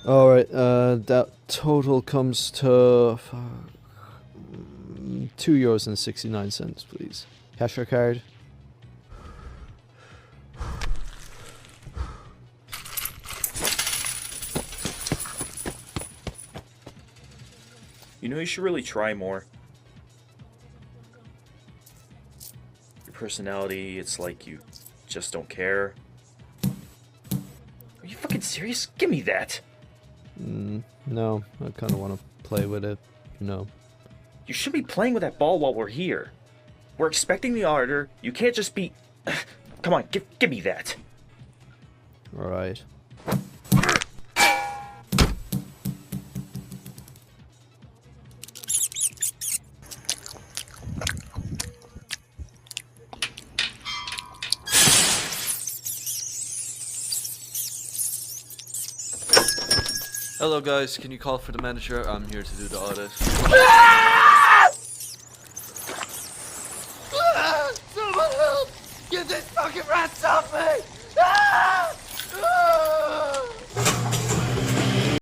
Alright, that total comes to €2.69, please. Cash or card? You know, you should really try more. Your personality, it's like you just don't care. Are you fucking serious? Give me that! No, I kind of want to play with it, you know. You should be playing with that ball while we're here. We're expecting the auditor. You can't just be... Come on, give me that. Alright. Hello guys, can you call for the manager? I'm here to do the audit. Someone help! Get this fucking rats off me!